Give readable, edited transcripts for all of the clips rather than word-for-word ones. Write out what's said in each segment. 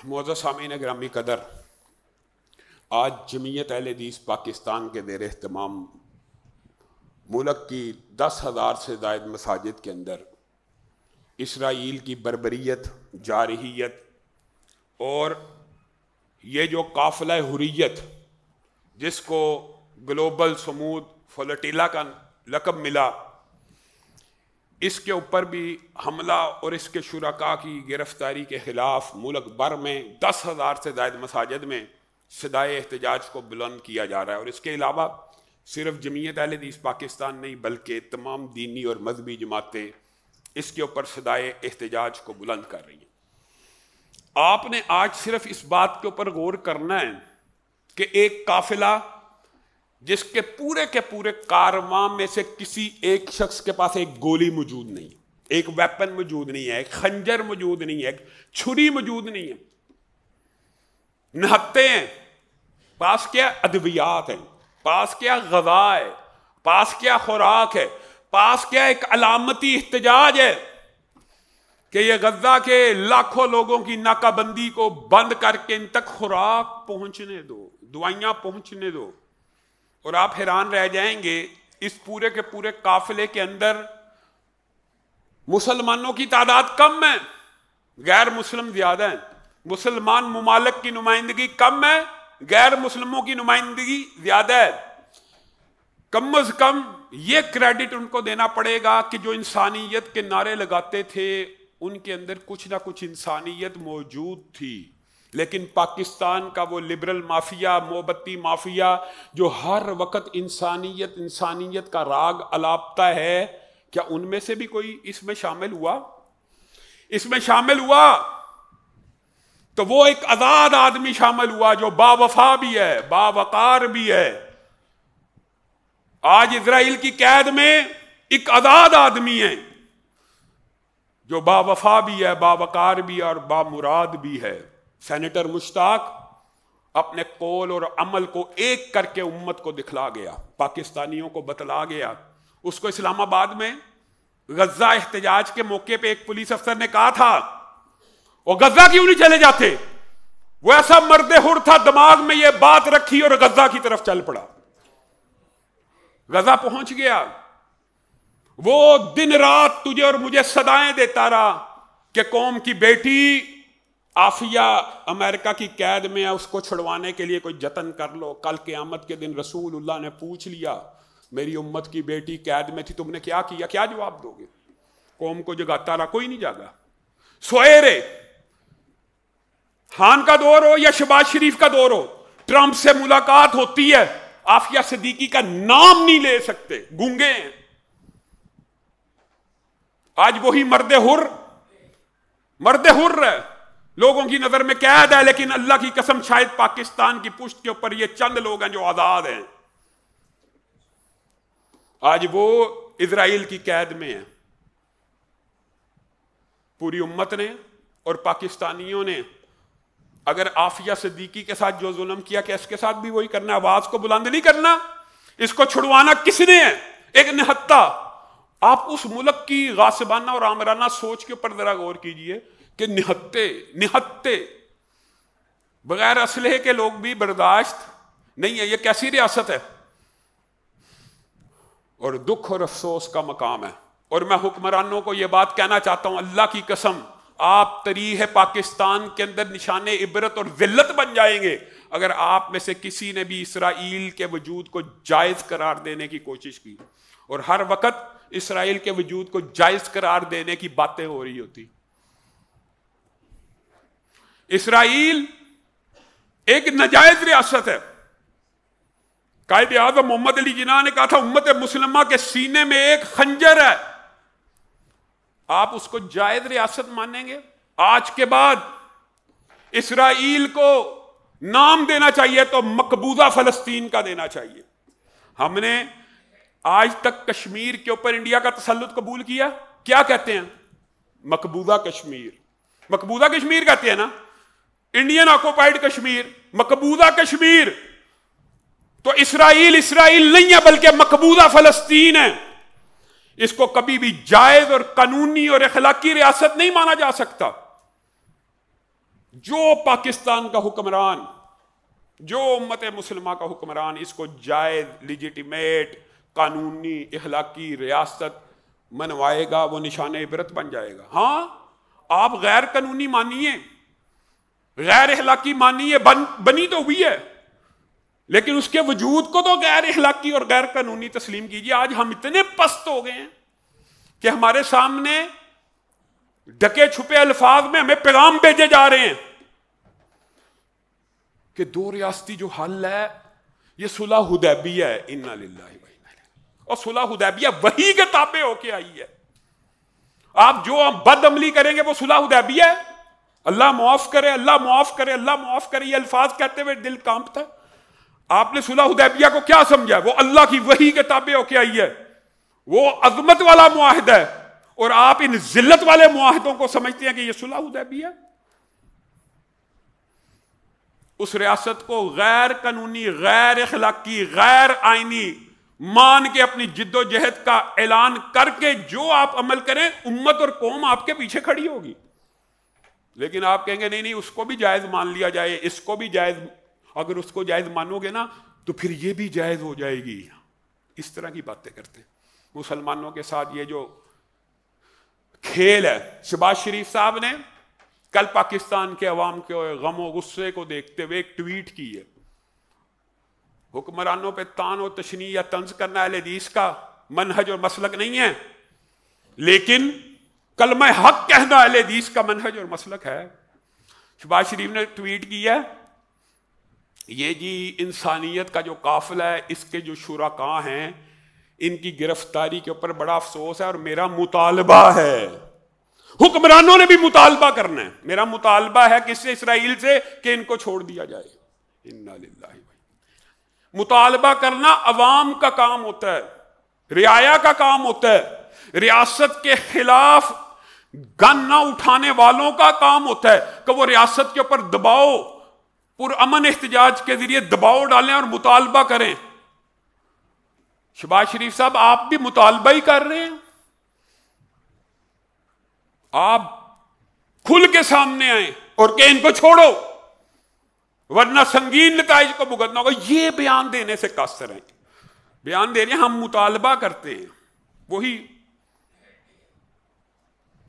معزز سامعین گرامی قدر، آج جمعیت اہل حدیث پاکستان کے زیر اہتمام ملک کی 10,000 سے زائد مساجد کے اندر اسرائیل کی بربریت، جارحیت اور یہ جو قافلہ حریت جس کو گلوبل سمود فلوٹیلا کا لقب ملا، اس کے اوپر بھی حملہ اور اس کے شرکاء کی گرفتاری کے خلاف ملک بھر میں 10,000 سے زائد مساجد میں صدائے احتجاج کو بلند کیا جا رہا ہے۔ اور اس کے علاوہ صرف جمعیت اہل حدیث پاکستان نہیں بلکہ تمام دینی اور مذہبی جماعتیں اس کے اوپر صدائے احتجاج کو بلند کر رہی ہیں۔ آپ نے آج صرف اس بات کے اوپر غور کرنا ہے کہ ایک قافلہ جس کے پورے کارواں میں سے کسی ایک شخص کے پاس ایک گولی موجود نہیں ہے، ایک ویپن موجود نہیں ہے، ایک خنجر موجود نہیں ہے، ایک چھری موجود نہیں ہے، نہتے ہیں، پاس کیا ادویات ہیں، پاس کیا غذا ہے، پاس کیا خوراک ہے، پاس کیا ایک علامتی احتجاج ہے کہ یہ غزہ کے لاکھوں لوگوں کی ناکہ بندی کو بند کر کے ان تک خوراک پہنچنے دو، دوائیاں پہنچنے دو۔ اور آپ حیران رہ جائیں گے، اس پورے کے پورے قافلے کے اندر مسلمانوں کی تعداد کم ہے، غیر مسلم زیادہ ہیں۔ مسلمان ممالک کی نمائندگی کم ہے، غیر مسلموں کی نمائندگی زیادہ ہے۔ کم از کم یہ کریڈٹ ان کو دینا پڑے گا کہ جو انسانیت کے نعرے لگاتے تھے ان کے اندر کچھ نہ کچھ انسانیت موجود تھی، لیکن پاکستان کا وہ لبرل مافیا، موبتی مافیا جو ہر وقت انسانیت کا راگ الاپتا ہے، کیا ان میں سے بھی کوئی اس میں شامل ہوا؟ اس میں شامل ہوا تو وہ ایک آزاد آدمی شامل ہوا جو با وفا بھی ہے، با وقار بھی ہے۔ آج اسرائیل کی قید میں ایک آزاد آدمی ہے جو با وفا بھی ہے، با وقار بھی ہے اور با مراد بھی ہے۔ سینیٹر مشتاق اپنے قول اور عمل کو ایک کر کے امت کو دکھلا گیا، پاکستانیوں کو بتلا گیا۔ اس کو اسلام آباد میں غزہ احتجاج کے موقع پہ ایک پولیس افسر نے کہا تھا، وہ غزہ کیوں نہیں چلے جاتے؟ وہ ایسا مرد حر تھا، دماغ میں یہ بات رکھی اور غزہ کی طرف چل پڑا۔ غزہ پہنچ گیا، وہ دن رات تجھے اور مجھے صدائیں دیتا رہا کہ قوم کی بیٹی عافیہ امریکہ کی قید میں ہے، اس کو چھڑوانے کے لیے کوئی جتن کر لو۔ کل قیامت کے دن رسول اللہ نے پوچھ لیا، میری امت کی بیٹی قید میں تھی، تم نے کیا کیا؟ کیا جواب دو گے؟ قوم کو جگاتا رہا، کوئی نہیں جاگا۔ سویرے خان کا دور ہو یا شہباز شریف کا دور ہو، ٹرمپ سے ملاقات ہوتی ہے، عافیہ صدیقی کا نام نہیں لے سکتے، گونگے ہیں۔ آج وہی مرد حر ہے، لوگوں کی نظر میں قید ہے، لیکن اللہ کی قسم شاید پاکستان کی پشت کے اوپر یہ چند لوگ ہیں جو آزاد ہیں۔ آج وہ اسرائیل کی قید میں ہیں۔ پوری امت نے اور پاکستانیوں نے اگر عافیہ صدیقی کے ساتھ جو ظلم کیا، کہ اس کے ساتھ بھی وہی کرنا ہے؟ آواز کو بلند نہیں کرنا؟ اس کو چھڑوانا کس نے ہے؟ ایک نہتہ۔ آپ اس ملک کی غاصبانہ اور آمرانہ سوچ کے اوپر ذرا غور کیجئے کہ نہتے بغیر اسلحے کے لوگ بھی برداشت نہیں ہے۔ یہ کیسی ریاست ہے؟ اور دکھ اور افسوس کا مقام ہے۔ اور میں حکمرانوں کو یہ بات کہنا چاہتا ہوں، اللہ کی قسم آپ تاریخ پاکستان کے اندر نشان عبرت اور ذلت بن جائیں گے اگر آپ میں سے کسی نے بھی اسرائیل کے وجود کو جائز قرار دینے کی کوشش کی۔ اور ہر وقت اسرائیل کے وجود کو جائز قرار دینے کی باتیں ہو رہی ہوتی۔ اسرائیل ایک ناجائز ریاست ہے۔ قائد اعظم محمد علی جناح نے کہا تھا، امت مسلمہ کے سینے میں ایک خنجر ہے۔ آپ اس کو جائز ریاست مانیں گے؟ آج کے بعد اسرائیل کو نام دینا چاہیے تو مقبوضہ فلسطین کا دینا چاہیے۔ ہم نے آج تک کشمیر کے اوپر انڈیا کا تسلط قبول کیا، کیا کہتے ہیں؟ مقبوضہ کشمیر۔ مقبوضہ کشمیر کہتے ہیں نا، انڈین آکوپائیڈ کشمیر، مقبوضہ کشمیر۔ تو اسرائیل نہیں ہے بلکہ مقبوضہ فلسطین ہے۔ اس کو کبھی بھی جائز اور قانونی اور اخلاقی ریاست نہیں مانا جا سکتا۔ جو پاکستان کا حکمران، جو امت مسلمہ کا حکمران اس کو جائز، لیجیٹیمیٹ، قانونی، اخلاقی ریاست منوائے گا وہ نشان عبرت بن جائے گا۔ ہاں آپ غیر قانونی مانیے، غیر اخلاقی مانیے، بنی تو ہوئی ہے، لیکن اس کے وجود کو تو غیر اخلاقی اور غیر قانونی تسلیم کیجیے۔ آج ہم اتنے پست ہو گئے ہیں کہ ہمارے سامنے ڈھکے چھپے الفاظ میں ہمیں پیغام بھیجے جا رہے ہیں کہ دو ریاستی جو حل ہے یہ صلح حدیبیہ ہے، انا للہ و انا الیہ، اور صلح حدیبیہ وہی کے تابع ہو کے آئی ہے۔ آپ جو بد عملی کریں گے وہ صلح حدیبیہ ہے۔ اللہ معاف کرے، اللہ معاف کرے، اللہ معاف کرے، یہ الفاظ کہتے ہوئے دل کانپتا ہے۔ آپ نے صلح حدیبیہ کو کیا سمجھا؟ وہ اللہ کی وحی کے تابع ہو کے آئی ہے، وہ عظمت والا معاہدہ ہے، اور آپ ان ذلت والے معاہدوں کو سمجھتے ہیں کہ یہ صلح حدیبیہ ہے۔ اس ریاست کو غیر قانونی، غیر اخلاقی، غیر آئینی مان کے اپنی جد و جہد کا اعلان کر کے جو آپ عمل کریں، امت اور قوم آپ کے پیچھے کھڑی ہوگی۔ لیکن آپ کہیں گے نہیں نہیں، اس کو بھی جائز مان لیا جائے، اس کو بھی جائز، اگر اس کو جائز مانو گے نا تو پھر یہ بھی جائز ہو جائے گی۔ اس طرح کی باتیں کرتے ہیں مسلمانوں کے ساتھ۔ یہ جو کھیل ہے، شہباز شریف صاحب نے کل پاکستان کے عوام کے غم و غصے کو دیکھتے ہوئے ایک ٹویٹ کی ہے، حکمرانوں پہ تان و تشنیع یا طنز کرنا اہل حدیث کا منہج اور مسلک نہیں ہے، لیکن کلمہ حق کہنا اہل حدیث کا منہج اور مسلک ہے۔ شہباز شریف نے ٹویٹ کیا ہے، یہ جی انسانیت کا جو قافلہ ہے، اس کے جو شرکاء ہیں، ان کی گرفتاری کے اوپر بڑا افسوس ہے، اور میرا مطالبہ ہے، حکمرانوں نے بھی مطالبہ کرنا ہے، میرا مطالبہ ہے کس سے؟ اسرائیل سے، کہ ان کو چھوڑ دیا جائے۔ انا للہ۔ مطالبہ کرنا عوام کا کام ہوتا ہے، رعایا کا کام ہوتا ہے، ریاست کے خلاف گن نہ اٹھانے والوں کا کام ہوتا ہے کہ وہ ریاست کے اوپر دباؤ، پرامن احتجاج کے ذریعے دباؤ ڈالیں اور مطالبہ کریں۔ شہباز شریف صاحب آپ بھی مطالبہ ہی کر رہے ہیں، آپ کھل کے سامنے آئیں اور کہ ان کو چھوڑو ورنہ سنگین نتائج کو بھگتنا ہوگا۔ یہ بیان دینے سے قاصر ہیں، بیان دے رہے ہیں ہم مطالبہ کرتے ہیں۔ وہی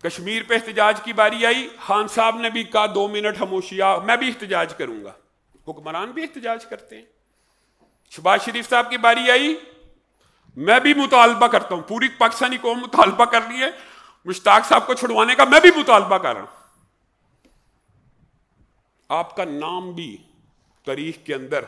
کشمیر پہ احتجاج کی باری آئی، خان صاحب نے بھی کہا 2 منٹ خاموشیاں، میں بھی احتجاج کروں گا۔ حکمران بھی احتجاج کرتے ہیں۔ شہباز شریف صاحب کی باری آئی، میں بھی مطالبہ کرتا ہوں، پوری پاکستانی قوم مطالبہ کر رہی ہے مشتاق صاحب کو چھڑوانے کا، میں بھی مطالبہ کر رہا ہوں۔ آپ کا نام بھی تاریخ کے اندر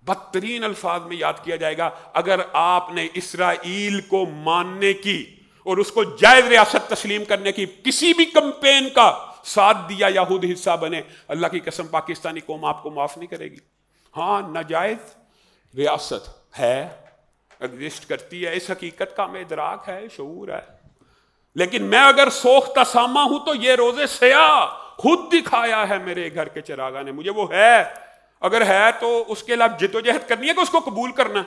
بدترین الفاظ میں یاد کیا جائے گا اگر آپ نے اسرائیل کو ماننے کی اور اس کو جائز ریاست تسلیم کرنے کی کسی بھی کمپین کا ساتھ دیا یا خود حصہ بنے۔ اللہ کی قسم پاکستانی قوم آپ کو معاف نہیں کرے گی۔ ہاں ناجائز ریاست ہے، ایگزسٹ کرتی ہے، اس حقیقت کا ہمیں ادراک ہے، شعور ہے، لیکن میں اگر سوختہ سامہ ہوں تو یہ روز سیاہ خود دکھایا ہے میرے گھر کے چراغاں نے مجھے، وہ ہے، اگر ہے تو اس کے خلاف جد و جہد کرنی ہے کہ اس کو قبول کرنا ہے۔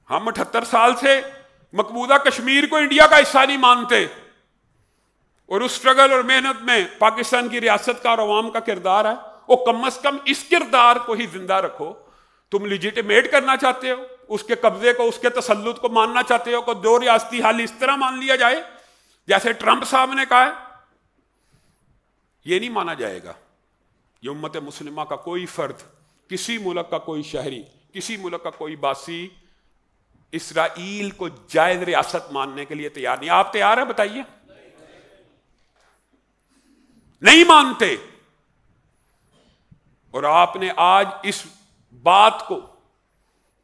ہم 78 سال سے مقبوضہ کشمیر کو انڈیا کا حصہ نہیں مانتے، اور اس سٹرگل اور محنت میں پاکستان کی ریاست کا اور عوام کا کردار ہے، وہ کم از کم اس کردار کو ہی زندہ رکھو۔ تم لیجیٹیمیٹ کرنا چاہتے ہو اس کے قبضے کو، اس کے تسلط کو ماننا چاہتے ہو کہ 2 ریاستی حل اس طرح مان لیا جائے جیسے ٹرمپ صاحب نے کہا ہے، یہ نہیں مانا جائے گا۔ یہ امت مسلمہ کا کوئی فرد، کسی ملک کا کوئی شہری، کسی ملک کا کوئی باسی اسرائیل کو جائز ریاست ماننے کے لیے تیار نہیں۔ آپ تیار ہیں؟ بتائیے۔ نہیں مانتے، اور آپ نے آج اس بات کو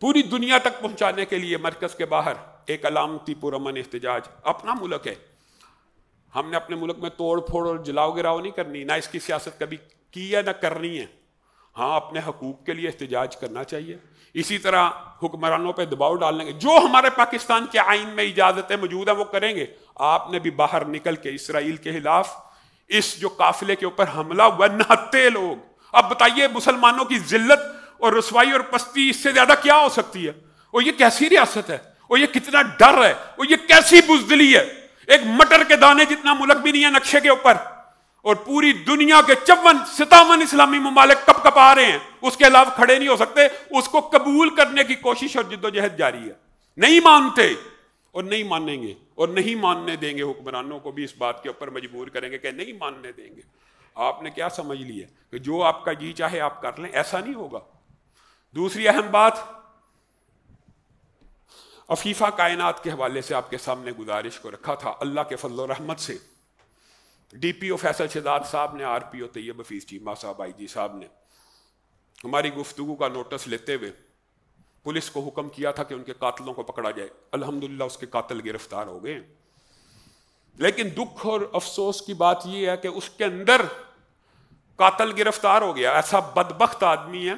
پوری دنیا تک پہنچانے کے لیے مرکز کے باہر ایک علامتی پرامن احتجاج، اپنا ملک ہے، ہم نے اپنے ملک میں توڑ پھوڑ اور جلاؤ گراؤ نہیں کرنی، نہ اس کی سیاست کبھی کی ہے نہ کرنی ہے۔ ہاں اپنے حقوق کے لیے احتجاج کرنا چاہیے، اسی طرح حکمرانوں پہ دباؤ ڈالنے کے جو ہمارے پاکستان کے آئین میں اجازتیں موجود ہیں وہ کریں گے۔ آپ نے بھی باہر نکل کے اسرائیل کے خلاف اس جو قافلے کے اوپر حملہ ہوا، نہتے لوگ، اب بتائیے مسلمانوں کی ذلت اور رسوائی اور پستی اس سے زیادہ کیا ہو سکتی ہے؟ اور یہ کیسی ریاست ہے، اور یہ کتنا ڈر ہے، اور یہ کیسی بزدلی ہے۔ ایک مٹر کے دانے جتنا ملک بھی نہیں ہے نقشے کے اوپر، اور پوری دنیا کے 57 اسلامی ممالک کپ کپ آ رہے ہیں، اس کے علاوہ کھڑے نہیں ہو سکتے، اس کو قبول کرنے کی کوشش اور جدوجہد جاری ہے. نہیں مانتے اور نہیں مانیں گے، اور نہیں ماننے دیں گے. حکمرانوں کو بھی اس بات کے اوپر مجبور کریں گے کہ نہیں ماننے دیں گے. آپ نے کیا سمجھ لیا کہ جو آپ کا جی چاہے آپ کر لیں؟ ایسا نہیں ہوگا. دوسری اہم بات، عفیفہ کائنات کے حوالے سے آپ کے سامنے گزارش کو رکھا تھا. اللہ کے فضل و رحمت سے ڈی پی او فیصل شہزاد صاحب نے، آر پی او طیب حفیظ چیمہ صاحب آئی جی صاحب نے ہماری گفتگو کا نوٹس لیتے ہوئے پولیس کو حکم کیا تھا کہ ان کے قاتلوں کو پکڑا جائے. الحمدللہ اس کے قاتل گرفتار ہو گئے. لیکن دکھ اور افسوس کی بات یہ ہے کہ اس کے اندر قاتل گرفتار ہو گیا. ایسا بدبخت آدمی ہے،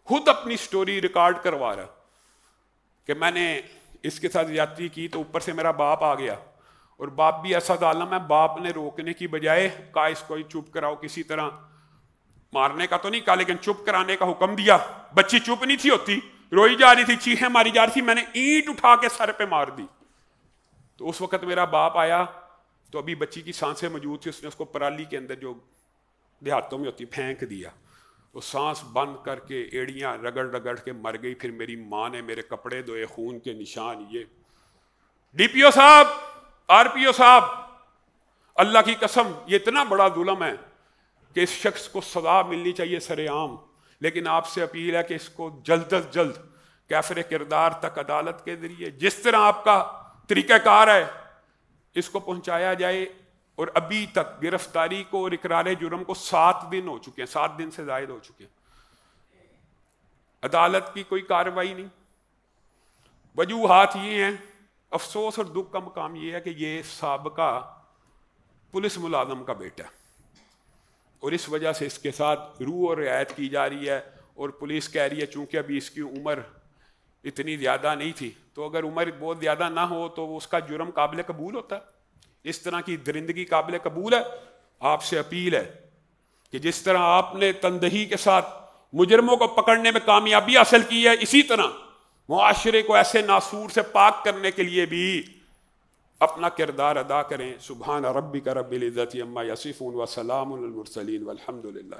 خود اپنی سٹوری ریکارڈ کروا رہا کہ میں نے اس کے ساتھ زیادتی کی تو اوپر سے میرا باپ آ گیا. اور باپ بھی ایسا ظالم ہے، باپ نے روکنے کی بجائے کہا اس کو چپ کراؤ، کسی طرح مارنے کا تو نہیں کہا لیکن چپ کرانے کا حکم دیا. بچی چپ نہیں تھی ہوتی، روئی جا رہی تھی، چیخیں ماری جا رہی تھی. میں نے اینٹ اٹھا کے سر پہ مار دی. تو اس وقت میرا باپ آیا تو ابھی بچی کی سانسیں موجود تھی، اس نے اس کو پرالی کے اندر جو دیہاتوں میں ہوتی پھینک دیا. وہ سانس بند کر کے ایڑیاں رگڑ رگڑ کے مر گئی. پھر میری ماں نے میرے کپڑے دھوئے، خون کے نشان. یہ ڈی پی او صاحب، آر پی او صاحب، اللہ کی قسم یہ اتنا بڑا ظلم ہے کہ اس شخص کو سزا ملنی چاہیے سر عام. لیکن آپ سے اپیل ہے کہ اس کو جلد از جلد کیفر کردار تک عدالت کے ذریعے جس طرح آپ کا طریقہ کار ہے اس کو پہنچایا جائے. اور ابھی تک گرفتاری کو اور اقرار جرم کو 7 دن ہو چکے ہیں، 7 دن سے زائد ہو چکے ہیں. عدالت کی کوئی کارروائی نہیں. وجوہات یہ ہیں. افسوس اور دکھ کا مقام یہ ہے کہ یہ سابقہ پولیس ملازم کا بیٹا ہے اور اس وجہ سے اس کے ساتھ روح اور رعایت کی جا رہی ہے. اور پولیس کہہ رہی ہے چونکہ ابھی اس کی عمر اتنی زیادہ نہیں تھی، تو اگر عمر بہت زیادہ نہ ہو تو اس کا جرم قابل قبول ہوتا ہے. اس طرح کی درندگی قابل قبول ہے. آپ سے اپیل ہے کہ جس طرح آپ نے تندہی کے ساتھ مجرموں کو پکڑنے میں کامیابی حاصل کی ہے، اسی طرح معاشرے کو ایسے ناسور سے پاک کرنے کے لیے بھی اپنا کردار ادا کریں. سبحان ربک رب العزت عما یصفون وسلام علی المرسلین والحمد للہ.